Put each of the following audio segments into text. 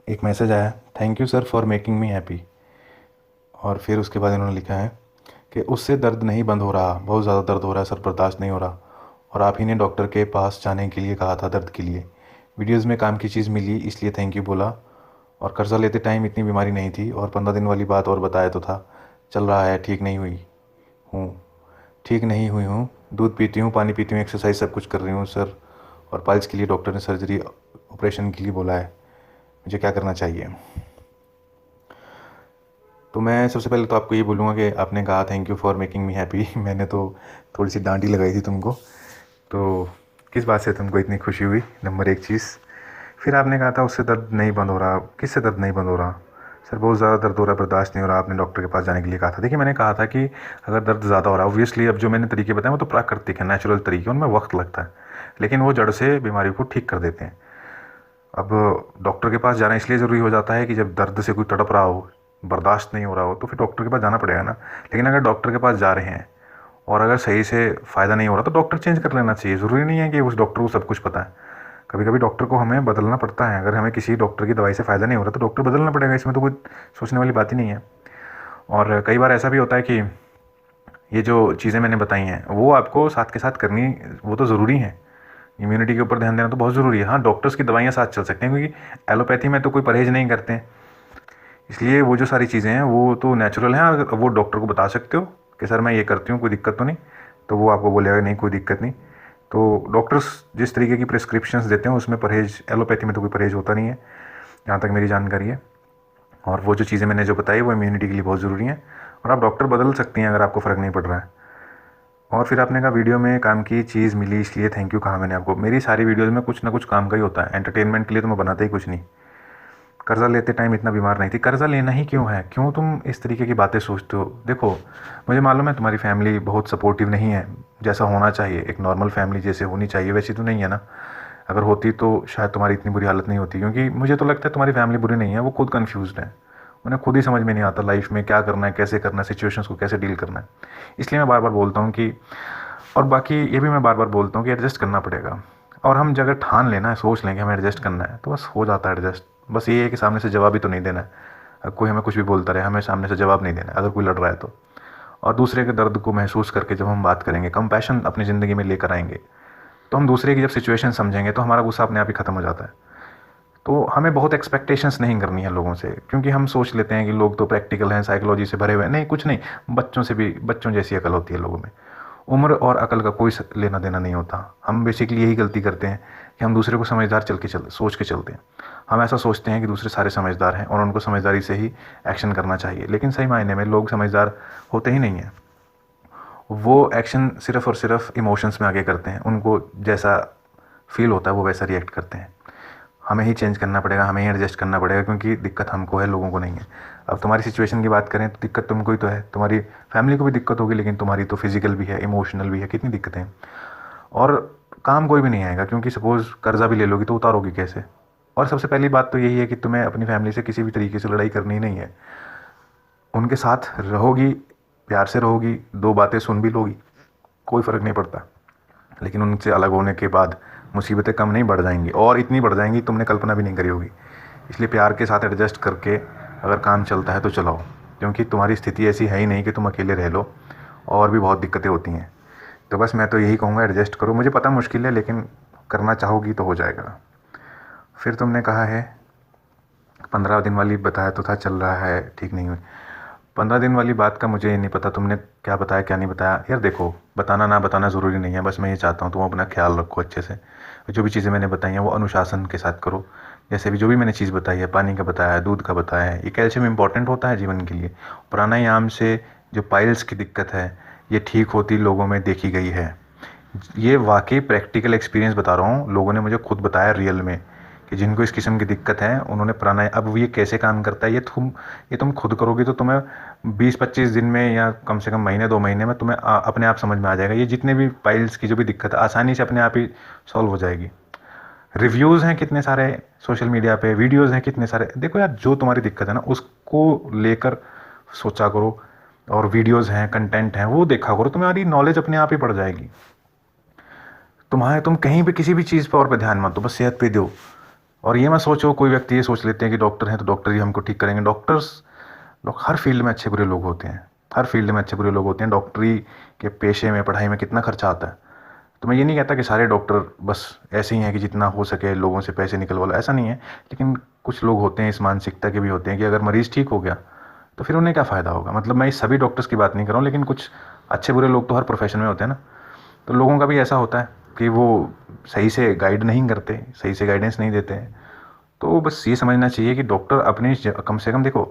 एक मैसेज आया, thank you sir for making me happy. और फिर उसके बाद इन्होंने लिखा है कि उससे दर्द नहीं बंद हो रहा, बहुत ज़्यादा दर्द हो रहा है सर, बर्दाश्त नहीं हो रहा, और आप ही ने डॉक्टर के पास जाने के लिए कहा था दर्द के लिए। वीडियोज़ में काम की चीज़ मिली इसलिए थैंक यू बोला, और कर्ज़ा लेते टाइम इतनी बीमारी नहीं थी, और 15 दिन वाली बात और बताया तो था। चल रहा है, ठीक नहीं हुई हूँ, दूध पीती हूँ, पानी पीती हूँ, एक्सरसाइज सब कुछ कर रही हूँ सर। और पाइल्स के लिए डॉक्टर ने सर्जरी ऑपरेशन के लिए बोला है, मुझे क्या करना चाहिए? तो मैं सबसे पहले तो आपको ये बोलूँगा कि आपने कहा thank you for making me happy मैंने तो थोड़ी सी डांट ही लगाई थी तुमको। तो किस बात से तुमको इतनी खुशी हुई, नंबर एक चीज़। फिर आपने कहा था उससे दर्द नहीं बंद हो रहा, किससे दर्द नहीं बंद हो रहा? सर बहुत ज़्यादा दर्द हो रहा है, बर्दाश्त नहीं हो रहा, आपने डॉक्टर के पास जाने के लिए कहा था। देखिए मैंने कहा था कि अगर दर्द ज़्यादा हो रहा है, ऑब्वियसली अब जो मैंने तरीके बताए वो तो प्राकृतिक है, नेचुरल तरीके, उनमें वक्त लगता है, लेकिन वो जड़ से बीमारी को ठीक कर देते हैं। अब डॉक्टर के पास जाना इसलिए ज़रूरी हो जाता है कि जब दर्द से कोई तड़प रहा हो, बर्दाश्त नहीं हो रहा हो, तो फिर डॉक्टर के पास जाना पड़ेगा ना। लेकिन अगर डॉक्टर के पास जा रहे हैं और अगर सही से फ़ायदा नहीं हो रहा तो डॉक्टर चेंज कर लेना चाहिए। ज़रूरी नहीं है कि उस डॉक्टर को सब कुछ पता है। कभी कभी डॉक्टर को हमें बदलना पड़ता है। अगर हमें किसी डॉक्टर की दवाई से फ़ायदा नहीं हो रहा तो डॉक्टर बदलना पड़ेगा, इसमें तो कोई सोचने वाली बात ही नहीं है। और कई बार ऐसा भी होता है कि ये जो चीज़ें मैंने बताई हैं वो आपको साथ के साथ करनी, वो तो ज़रूरी है। इम्यूनिटी के ऊपर ध्यान देना तो बहुत ज़रूरी है। हाँ, डॉक्टर्स की दवाइयाँ साथ चल सकते हैं, क्योंकि एलोपैथी में तो कोई परहेज़ नहीं करते हैं, इसलिए वो जो सारी चीज़ें हैं वो तो नेचुरल हैं। अगर वो डॉक्टर को बता सकते हो कि सर मैं ये करती हूँ, कोई दिक्कत तो नहीं, तो वो आपको बोलेगा नहीं कोई दिक्कत नहीं। तो डॉक्टर्स जिस तरीके की प्रिस्क्रिप्शंस देते हैं उसमें परहेज़, एलोपैथी में तो कोई परहेज़ होता नहीं है जहाँ तक मेरी जानकारी है। और वो जो चीज़ें मैंने जो बताई वो इम्यूनिटी के लिए बहुत ज़रूरी हैं, और आप डॉक्टर बदल सकती हैं अगर आपको फ़र्क नहीं पड़ रहा है। और फिर आपने कहा वीडियो में काम की चीज़ मिली इसलिए थैंक यू कहा मैंने आपको। मेरी सारी वीडियोज़ में कुछ ना कुछ काम का ही होता है, एंटरटेनमेंट के लिए तो मैं बनाता ही कुछ नहीं। कर्ज़ा लेते टाइम इतना बीमार नहीं थी, कर्ज़ा लेना ही क्यों है? क्यों तुम इस तरीके की बातें सोचते हो? देखो, मुझे मालूम है तुम्हारी फैमिली बहुत सपोर्टिव नहीं है, जैसा होना चाहिए, एक नॉर्मल फैमिली जैसे होनी चाहिए वैसी तो नहीं है ना। अगर होती तो शायद तुम्हारी इतनी बुरी हालत नहीं होती, क्योंकि मुझे तो लगता है तुम्हारी फैमिली बुरी नहीं है, वो खुद कन्फ्यूज़्ड है। उन्हें खुद ही समझ में नहीं आता लाइफ में क्या करना है, कैसे करना है, सिचुएशंस को कैसे डील करना है। इसलिए मैं बार बार बोलता हूँ कि, और बाकी ये भी मैं बार बार बोलता हूँ कि एडजस्ट करना पड़ेगा। और हम जगह ठान लेना है, सोच लें कि हमें एडजस्ट करना है, तो बस हो जाता है एडजस्ट। बस ये है कि सामने से जवाब ही तो नहीं देना है। अगर कोई हमें कुछ भी बोलता रहे, हमें सामने से जवाब नहीं देना है अगर कोई लड़ रहा है तो। और दूसरे के दर्द को महसूस करके जब हम बात करेंगे, कंपैशन अपनी ज़िंदगी में लेकर आएंगे, तो हम दूसरे की जब सिचुएशन समझेंगे तो हमारा गुस्सा अपने आप ही ख़त्म हो जाता है। तो हमें बहुत एक्सपेक्टेशंस नहीं करनी है लोगों से, क्योंकि हम सोच लेते हैं कि लोग तो प्रैक्टिकल हैं, साइकोलॉजी से भरे हुए हैं। नहीं, कुछ नहीं, बच्चों से भी, बच्चों जैसी अकल होती है लोगों में। उम्र और अकल का कोई लेना देना नहीं होता। हम बेसिकली यही गलती करते हैं कि हम दूसरे को समझदार सोच के चलते हैं। हम ऐसा सोचते हैं कि दूसरे सारे समझदार हैं और उनको समझदारी से ही एक्शन करना चाहिए, लेकिन सही मायने में लोग समझदार होते ही नहीं हैं। वो एक्शन सिर्फ़ और सिर्फ इमोशंस में आगे करते हैं, उनको जैसा फील होता है वो वैसा रिएक्ट करते हैं। हमें ही चेंज करना पड़ेगा, हमें ही एडजस्ट करना पड़ेगा, क्योंकि दिक्कत हमको है, लोगों को नहीं है। अब तुम्हारी सिचुएशन की बात करें तो दिक्कत तुमको ही तो है, तुम्हारी फैमिली को भी दिक्कत होगी, लेकिन तुम्हारी तो फिजिकल भी है, इमोशनल भी है, कितनी दिक्कतें हैं। और काम कोई भी नहीं आएगा, क्योंकि सपोज़ कर्ज़ा भी ले लोगी तो उतारोगी कैसे? और सबसे पहली बात तो यही है कि तुम्हें अपनी फैमिली से किसी भी तरीके से लड़ाई करनी नहीं है। उनके साथ रहोगी, प्यार से रहोगी, दो बातें सुन भी लोगी, कोई फ़र्क नहीं पड़ता। लेकिन उनसे अलग होने के बाद मुसीबतें कम नहीं बढ़ जाएंगी, और इतनी बढ़ जाएंगी तुमने कल्पना भी नहीं करी होगी। इसलिए प्यार के साथ एडजस्ट करके अगर काम चलता है तो चलाओ, क्योंकि तुम्हारी स्थिति ऐसी है ही नहीं कि तुम अकेले रह लो, और भी बहुत दिक्कतें होती हैं। तो बस मैं तो यही कहूँगा, एडजस्ट करो। मुझे पता मुश्किल है, लेकिन करना चाहोगी तो हो जाएगा। फिर तुमने कहा है 15 दिन वाली बताया तो था, चल रहा है, ठीक नहीं हुई। 15 दिन वाली बात का मुझे नहीं पता तुमने क्या बताया क्या नहीं बताया। यार देखो, बताना ना बताना ज़रूरी नहीं है, बस मैं ये चाहता हूँ तुम अपना ख्याल रखो अच्छे से। जो भी चीज़ें मैंने बताई हैं वो अनुशासन के साथ करो। जैसे भी जो भी मैंने चीज़ बताई है, पानी का बताया है, दूध का बताया है, ये कैल्शियम इंपॉर्टेंट होता है जीवन के लिए। प्राणायाम से जो पाइल्स की दिक्कत है ये ठीक होती लोगों में देखी गई है। ये वाकई प्रैक्टिकल एक्सपीरियंस बता रहा हूँ, लोगों ने मुझे खुद बताया रियल में, कि जिनको इस किस्म की दिक्कत है उन्होंने प्राणायाम। अब ये कैसे काम करता है ये तुम खुद करोगे तो तुम्हें 20-25 दिन में, या कम से कम महीने 2 महीने में तुम्हें अपने आप समझ में आ जाएगा। ये जितने भी पाइल्स की जो भी दिक्कत है आसानी से अपने आप ही सॉल्व हो जाएगी। रिव्यूज़ हैं कितने सारे सोशल मीडिया पे, वीडियोज़ हैं कितने सारे। देखो यार, जो तुम्हारी दिक्कत है ना उसको लेकर सोचा करो, और वीडियोज़ हैं, कंटेंट हैं, वो देखा करो, तुम्हारी नॉलेज अपने आप ही बढ़ जाएगी। तुम कहीं भी किसी भी चीज़ पर और पे ध्यान मत दो, बस सेहत पे दो। और ये मत सोचो, कोई व्यक्ति ये सोच लेते हैं कि डॉक्टर हैं तो डॉक्टर ही हमको ठीक करेंगे। हर फील्ड में अच्छे बुरे लोग होते हैं, हर फील्ड में अच्छे बुरे लोग होते हैं। डॉक्टरी के पेशे में, पढ़ाई में कितना खर्चा आता है। तो मैं ये नहीं कहता कि सारे डॉक्टर बस ऐसे ही हैं कि जितना हो सके लोगों से पैसे निकलवा लो, ऐसा नहीं है। लेकिन कुछ लोग होते हैं, इस मानसिकता के भी होते हैं कि अगर मरीज़ ठीक हो गया तो फिर उन्हें क्या फ़ायदा होगा। मतलब मैं इस सभी डॉक्टर्स की बात नहीं कर रहा हूँ, लेकिन कुछ अच्छे बुरे लोग तो हर प्रोफेशन में होते हैं ना। तो लोगों का भी ऐसा होता है कि वो सही से गाइड नहीं करते, सही से गाइडेंस नहीं देते हैं। तो बस ये समझना चाहिए कि डॉक्टर अपने कम से कम देखो,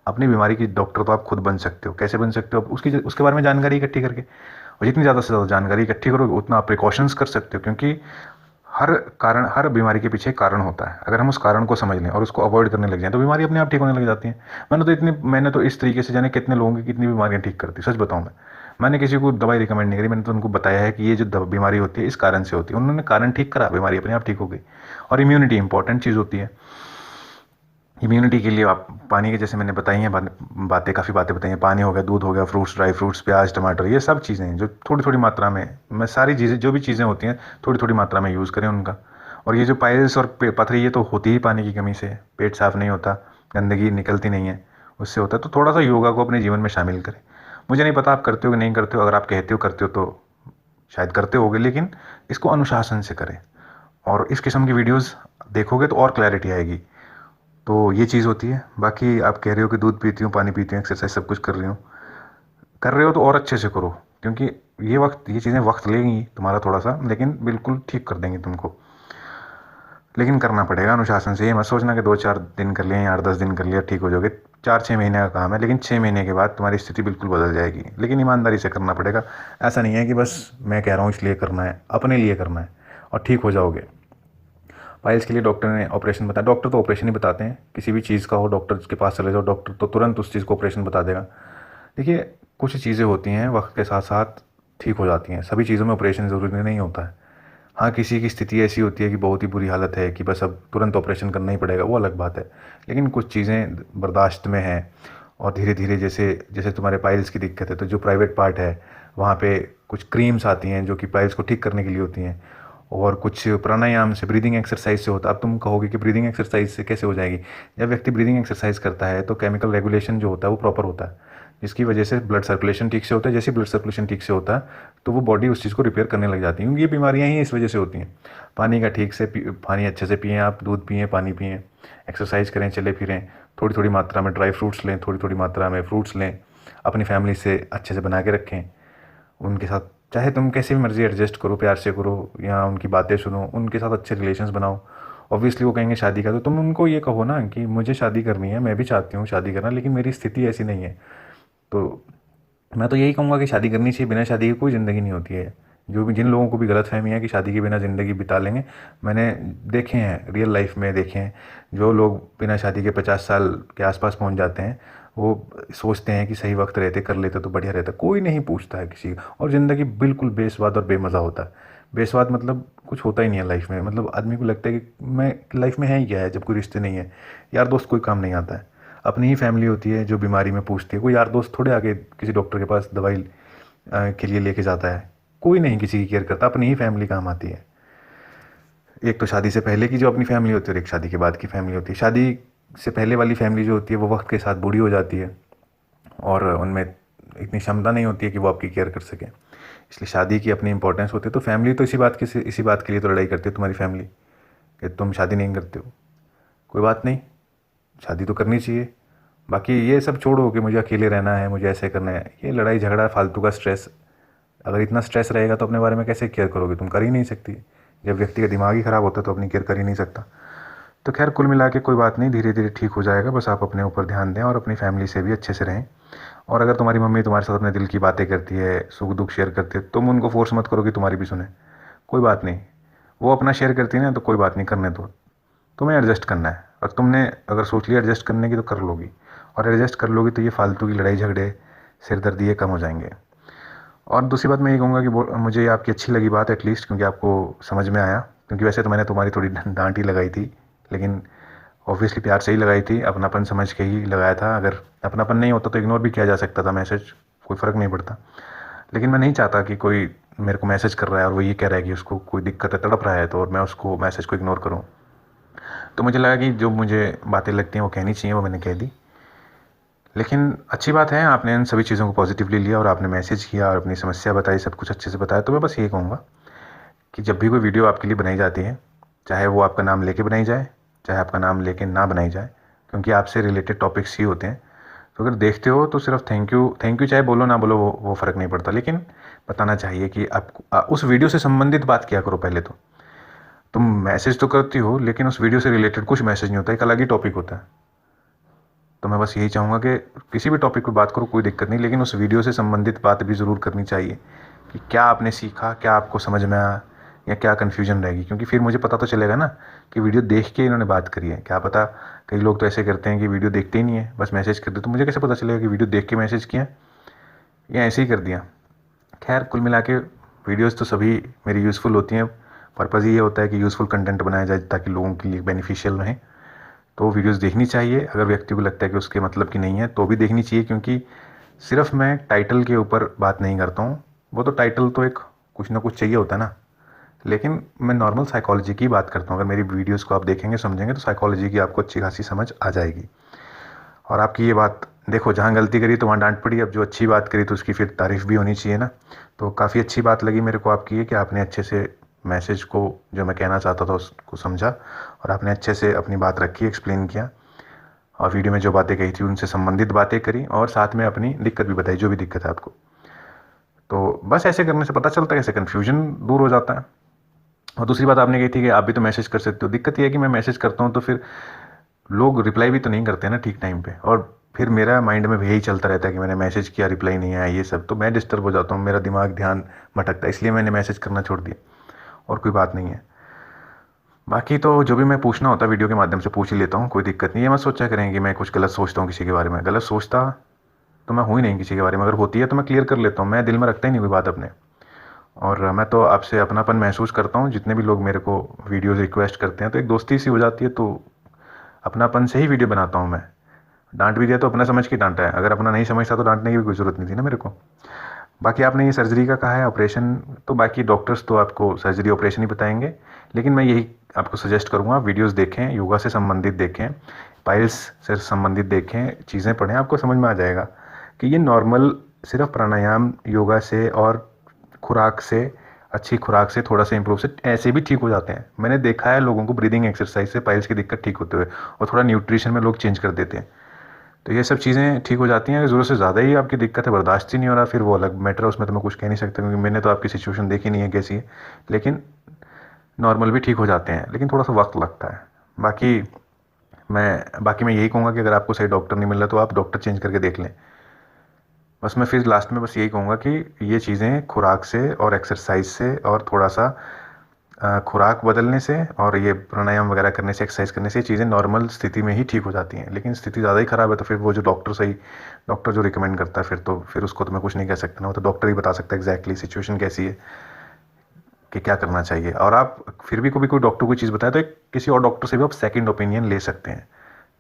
अपनी बीमारी की डॉक्टर तो आप खुद बन सकते हो। कैसे बन सकते हो? आप उसके बारे में जानकारी इकट्ठी करके, और जितनी ज़्यादा से ज़्यादा जानकारी इकट्ठी करोगे उतना आप प्रिकॉशंस कर सकते हो। क्योंकि हर बीमारी के पीछे एक कारण होता है। अगर हम उस कारण को समझ लें और उसको अवॉइड करने लग जाएं तो बीमारी अपने आप ठीक होने लग जाती है। मैंने तो इस तरीके से जाने कितने लोगों की कितनी बीमारियां ठीक करती, सच बताऊं मैंने किसी को दवाई रिकमेंड नहीं करी, मैंने तो उनको बताया है कि ये जो बीमारी होती है इस कारण से होती है। उन्होंने कारण ठीक करा, बीमारी अपने आप ठीक हो गई। और इम्यूनिटी इंपॉर्टेंट चीज़ होती है। इम्यूनिटी के लिए आप पानी के, जैसे मैंने बताई हैं बातें, काफ़ी बातें बताई हैं। पानी हो गया, दूध हो गया, फ्रूट्स, ड्राई फ्रूट्स, प्याज, टमाटर, ये सब चीज़ें हैं जो थोड़ी थोड़ी मात्रा में, मैं सारी चीज़ें जो भी चीज़ें होती हैं थोड़ी थोड़ी मात्रा में यूज़ करें उनका। और ये जो पाइल्स और पथरी, ये तो होती ही पानी की कमी से, पेट साफ़ नहीं होता, गंदगी निकलती नहीं है, उससे होता है। तो थोड़ा सा योगा को अपने जीवन में शामिल करें। मुझे नहीं पता आप करते हो कि नहीं करते हो, अगर आप कहते हो करते हो तो शायद करते होगे, लेकिन इसको अनुशासन से करें। और इस किस्म की वीडियोज़ देखोगे तो और क्लैरिटी आएगी। तो ये चीज़ होती है। बाकी आप कह रहे हो कि दूध पीती हूँ, पानी पीती हूँ, एक्सरसाइज सब कुछ कर रहे हो तो और अच्छे से करो। क्योंकि ये चीज़ें वक्त लेंगी तुम्हारा थोड़ा सा, लेकिन बिल्कुल ठीक कर देंगी तुमको। लेकिन करना पड़ेगा अनुशासन से। ये मत सोचना कि 2-4 दिन कर लिया या 8-10 दिन कर लिया ठीक हो जाओगे। 4-6 महीने का काम है, लेकिन 6 महीने के बाद तुम्हारी स्थिति बिल्कुल बदल जाएगी। लेकिन ईमानदारी से करना पड़ेगा। ऐसा नहीं है कि बस मैं कह रहा हूँ इसलिए करना है, अपने लिए करना है और ठीक हो जाओगे। पाइल्स के लिए डॉक्टर ने ऑपरेशन बताया। डॉक्टर तो ऑपरेशन ही बताते हैं, किसी भी चीज़ का हो डॉक्टर के पास चले जाओ, डॉक्टर तो तुरंत उस चीज़ को ऑपरेशन बता देगा। देखिए, कुछ चीज़ें होती हैं वक्त के साथ साथ ठीक हो जाती हैं, सभी चीज़ों में ऑपरेशन ज़रूरी नहीं होता है। हाँ, किसी की स्थिति ऐसी होती है कि बहुत ही बुरी हालत है कि बस अब तुरंत ऑपरेशन करना ही पड़ेगा, वो अलग बात है। लेकिन कुछ चीज़ें बर्दाश्त में हैं और धीरे धीरे, जैसे जैसे तुम्हारे पाइल्स की दिक्कत है तो जो प्राइवेट पार्ट है वहाँ पे कुछ क्रीम्स आती हैं जो कि पाइल्स को ठीक करने के लिए होती हैं। और कुछ प्राणायाम से, ब्रीदिंग एक्सरसाइज से होता है। अब तुम कहोगे कि ब्रीदिंग एक्सरसाइज से कैसे हो जाएगी? जब व्यक्ति ब्रीदिंग एक्सरसाइज करता है तो केमिकल रेगुलेशन जो होता है वो प्रॉपर होता है, जिसकी वजह से ब्लड सर्कुलेशन ठीक से होता है। जैसे ब्लड सर्कुलेशन ठीक से होता है तो वो बॉडी उस चीज़ को रिपेयर करने लग जाती है। क्योंकि ये बीमारियाँ ही इस वजह से होती हैं। पानी का ठीक से पानी अच्छे से पिएँ आप, दूध पिएँ, पानी पिएँ, एक्सरसाइज करें, चले फिरें, थोड़ी थोड़ी मात्रा में ड्राई फ्रूट्स लें, थोड़ी थोड़ी मात्रा में फ्रूट्स लें, अपनी फैमिली से अच्छे से बना के रखें। उनके साथ चाहे तुम कैसे भी मर्ज़ी एडजस्ट करो, प्यार से करो या उनकी बातें सुनो, उनके साथ अच्छे रिलेशंस बनाओ। ऑब्वियसली वो कहेंगे शादी का, तो तुम उनको ये कहो ना कि मुझे शादी करनी है, मैं भी चाहती हूँ शादी करना, लेकिन मेरी स्थिति ऐसी नहीं है। तो मैं तो यही कहूँगा कि शादी करनी चाहिए। बिना शादी की कोई ज़िंदगी नहीं होती है। जिन लोगों को भी गलतफ़हमी है कि शादी के बिना ज़िंदगी बिता लेंगे, मैंने देखे हैं, रियल लाइफ में देखे हैं। जो लोग बिना शादी के 50 साल के आसपास पहुंच जाते हैं, वो सोचते हैं कि सही वक्त रहते कर लेते तो बढ़िया रहता। कोई नहीं पूछता है किसी का, और ज़िंदगी बिल्कुल बेस्वाद और बेमज़ा होता है। बेस्वाद मतलब कुछ होता ही नहीं है लाइफ में। मतलब आदमी को लगता है कि मैं लाइफ में है ही क्या है जब कोई रिश्ते नहीं है, यार दोस्त कोई काम नहीं आता है। अपनी ही फैमिली होती है जो बीमारी में पूछती है। कोई यार दोस्त थोड़े आके किसी डॉक्टर के पास दवाई के लिए लेके जाता है। कोई नहीं किसी की केयर करता, अपनी ही फैमिली काम आती है। एक तो शादी से पहले की जो अपनी फैमिली होती है और एक शादी के बाद की फैमिली होती है। शादी से पहले वाली फैमिली जो होती है वो वक्त के साथ बूढ़ी हो जाती है और उनमें इतनी क्षमता नहीं होती है कि वो आपकी केयर कर सकें। इसलिए शादी की अपनी इंपॉर्टेंस होती है। तो फैमिली तो इसी बात के लिए तो लड़ाई करती है तुम्हारी फैमिली, कि तुम शादी नहीं करते हो। कोई बात नहीं, शादी तो करनी चाहिए। बाकी ये सब छोड़ो कि मुझे अकेले रहना है, मुझे ऐसे करना है, ये लड़ाई झगड़ा फालतू का स्ट्रेस। अगर इतना स्ट्रेस रहेगा तो अपने बारे में कैसे केयर करोगे? तुम कर ही नहीं सकती। जब व्यक्ति का दिमाग ही ख़राब होता है तो अपनी केयर कर ही नहीं सकता। तो खैर, कुल मिला के कोई बात नहीं, धीरे धीरे ठीक हो जाएगा। बस आप अपने ऊपर ध्यान दें और अपनी फैमिली से भी अच्छे से रहें। और अगर तुम्हारी मम्मी तुम्हारे साथ अपने दिल की बातें करती है, सुख दुख शेयर करती है, तुम उनको फोर्स मत करो कि तुम्हारी भी सुने। कोई बात नहीं, वो अपना शेयर करती है ना, तो कोई बात नहीं, करने दो। तुम्हें एडजस्ट करना है, और तुमने अगर सोच लिया एडजस्ट करने की तो कर लोगी। और एडजस्ट कर लोगी तो ये फालतू की लड़ाई झगड़े, सिरदर्दी, ये कम हो जाएंगे। और दूसरी बात मैं ये कहूँगा कि मुझे आपकी अच्छी लगी बात एटलीस्ट, क्योंकि आपको समझ में आया। क्योंकि वैसे तो मैंने तुम्हारी थोड़ी डांट ही लगाई थी, लेकिन ऑब्वियसली प्यार से ही लगाई थी, अपनापन समझ के ही लगाया था। अगर अपनापन नहीं होता तो इग्नोर भी किया जा सकता था मैसेज, कोई फ़र्क नहीं पड़ता। लेकिन मैं नहीं चाहता कि कोई मेरे को मैसेज कर रहा है और वो ये कह रहा है कि उसको कोई दिक्कत है, तड़प रहा है, तो और मैं उसको मैसेज को इग्नोर करूँ। तो मुझे लगा कि जो मुझे बातें लगती हैं वो कहनी चाहिए, वो मैंने कह दी। लेकिन अच्छी बात है, आपने इन सभी चीज़ों को पॉजिटिवली लिया और आपने मैसेज किया और अपनी समस्या बताई, सब कुछ अच्छे से बताया। तो मैं बस यही कहूँगा कि जब भी कोई वीडियो आपके लिए बनाई जाती है, चाहे वो आपका नाम लेके बनाई जाए, चाहे आपका नाम लेके ना बनाई जाए, क्योंकि आपसे रिलेटेड टॉपिक्स ही होते हैं, तो अगर देखते हो तो सिर्फ थैंक यू चाहे बोलो ना बोलो, वो फ़र्क नहीं पड़ता, लेकिन बताना चाहिए कि आप उस वीडियो से संबंधित बात किया करो। पहले तो तुम मैसेज तो करती हो, लेकिन उस वीडियो से रिलेटेड कुछ मैसेज नहीं होता, एक अलग ही टॉपिक होता है। तो मैं बस यही चाहूँगा कि किसी भी टॉपिक पर बात करो, कोई दिक्कत नहीं, लेकिन उस वीडियो से संबंधित बात भी ज़रूर करनी चाहिए कि क्या आपने सीखा, क्या आपको समझ में आया, या क्या कन्फ्यूजन रहेगी। क्योंकि फिर मुझे पता तो चलेगा ना कि वीडियो देख के इन्होंने बात करी है। क्या पता कई लोग तो ऐसे करते हैं कि वीडियो देखते ही नहीं है, बस मैसेज कर दे। तो मुझे कैसे पता चलेगा कि वीडियो देख के मैसेज किया या ऐसे ही कर दिया। खैर, कुल मिला के वीडियोज़ तो सभी मेरी यूज़फुल होती हैं। पर्पज़ ये होता है कि यूज़फुल कंटेंट बनाया जाए ताकि लोगों के लिए बेनिफिशियल रहें। तो वीडियोज़ देखनी चाहिए। अगर व्यक्ति को लगता है कि उसके मतलब की नहीं है तो भी देखनी चाहिए, क्योंकि सिर्फ मैं टाइटल के ऊपर बात नहीं करता हूँ। वो तो टाइटल तो एक कुछ ना कुछ चाहिए होता है ना, लेकिन मैं नॉर्मल साइकोलॉजी की बात करता हूँ। अगर मेरी वीडियोस को आप देखेंगे, समझेंगे, तो साइकोलॉजी की आपको अच्छी खासी समझ आ जाएगी। और आपकी ये बात देखो, जहाँ गलती करी तो वहाँ डांट पड़ी, अब जो अच्छी बात करी तो उसकी फिर तारीफ़ भी होनी चाहिए ना। तो काफ़ी अच्छी बात लगी मेरे को आपकी ये, कि आपने अच्छे से मैसेज को, जो मैं कहना चाहता था उसको समझा, और आपने अच्छे से अपनी बात रखी, एक्सप्लेन किया, और वीडियो में जो बातें कही थी उनसे संबंधित बातें करी, और साथ में अपनी दिक्कत भी बताई, जो भी दिक्कत है आपको। तो बस ऐसे करने से पता चलता है, कैसे कन्फ्यूजन दूर हो जाता है। और दूसरी बात आपने कही थी कि आप भी तो मैसेज कर सकते हो। दिक्कत ये है कि मैं मैसेज करता हूँ तो फिर लोग रिप्लाई भी तो नहीं करते ना ठीक टाइम पे, और फिर मेरा माइंड में भी यही चलता रहता है कि मैंने मैसेज किया, रिप्लाई नहीं आया, ये सब, तो मैं डिस्टर्ब हो जाता हूँ, मेरा दिमाग ध्यान भटकता है, इसलिए मैंने मैसेज करना छोड़ दिया, और कोई बात नहीं है। बाकी तो जो भी मैं पूछना होता है वीडियो के माध्यम से पूछ ही लेता हूँ, कोई दिक्कत नहीं है। मत सोचा करें कि मैं कुछ गलत सोचता हूँ किसी के बारे में। गलत सोचता तो मैं हूँ ही नहीं किसी के बारे में, अगर होती है तो मैं क्लियर कर लेता हूँ। मैं दिल में रखता ही नहीं कोई बात अपने। और मैं तो आपसे अपनापन महसूस करता हूँ। जितने भी लोग मेरे को वीडियोज़ रिक्वेस्ट करते हैं तो एक दोस्ती सी हो जाती है, तो अपनापन से ही वीडियो बनाता हूँ मैं। डांट भी दिया तो अपना समझ के डांटा है, अगर अपना नहीं समझता तो डांटने की भी कोई ज़रूरत नहीं थी ना मेरे को। बाकी आपने ये सर्जरी का कहा है, ऑपरेशन, तो बाकी डॉक्टर्स तो आपको सर्जरी ऑपरेशन ही बताएंगे, लेकिन मैं यही आपको सजेस्ट करूँगा, वीडियोस देखें, योगा से संबंधित देखें, पाइल्स से संबंधित देखें, चीज़ें पढ़ें, आपको समझ में आ जाएगा कि ये नॉर्मल सिर्फ प्राणायाम, योगा से और खुराक से, अच्छी खुराक से, थोड़ा सा इंप्रूव से ऐसे भी ठीक हो जाते हैं। मैंने देखा है लोगों को ब्रीदिंग एक्सरसाइज से पाइल्स की दिक्कत ठीक होते हुए, और थोड़ा न्यूट्रिशन में लोग चेंज कर देते हैं, तो ये सब चीज़ें ठीक हो जाती हैं। अगर ज़रूरत से ज़्यादा ही आपकी दिक्कत है, बर्दाश्त ही नहीं हो रहा, फिर वो अलग मैटर है, उसमें तो मैं कुछ कह नहीं सकता, क्योंकि मैंने तो आपकी सिचुएशन देखी नहीं है कैसी है। लेकिन नॉर्मल भी ठीक हो जाते हैं, लेकिन थोड़ा सा वक्त लगता है। बाकी मैं यही कहूँगा कि अगर आपको सही डॉक्टर नहीं मिल रहा तो आप डॉक्टर चेंज करके देख लें। बस मैं फिर लास्ट में बस यही कहूँगा कि ये चीज़ें खुराक से और एक्सरसाइज से और थोड़ा सा खुराक बदलने से और ये प्राणायाम वगैरह करने से, एक्सरसाइज करने से, ये चीज़ें नॉर्मल स्थिति में ही ठीक हो जाती हैं। लेकिन स्थिति ज़्यादा ही ख़राब है तो फिर वो जो डॉक्टर जो रिकमेंड करता है, फिर उसको तो मैं कुछ नहीं कह सकता ना, वो तो डॉक्टर ही बता सकता है एग्जैक्टली सिचुएशन कैसी है कि क्या करना चाहिए। और आप फिर भी कोई डॉक्टर कोई चीज़ बताए तो किसी और डॉक्टर से भी आप सेकेंड ओपिनियन ले सकते हैं,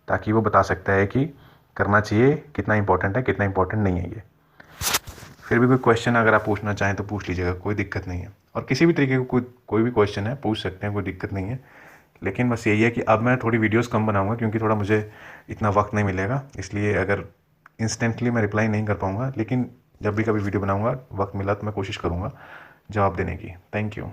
ताकि वो बता सकता है कि करना चाहिए, कितना इंपॉर्टेंट है, कितना इंपॉर्टेंट नहीं है ये। फिर भी कोई क्वेश्चन अगर आप पूछना चाहें तो पूछ लीजिएगा, कोई दिक्कत नहीं है। और किसी भी तरीके का कोई भी क्वेश्चन है पूछ सकते हैं, कोई दिक्कत नहीं है। लेकिन बस यही है कि अब मैं थोड़ी वीडियोस कम बनाऊंगा, क्योंकि थोड़ा मुझे इतना वक्त नहीं मिलेगा, इसलिए अगर इंस्टेंटली मैं रिप्लाई नहीं कर पाऊँगा, लेकिन जब भी कभी वीडियो बनाऊँगा, वक्त मिला तो मैं कोशिश करूँगा जवाब देने की। Thank you.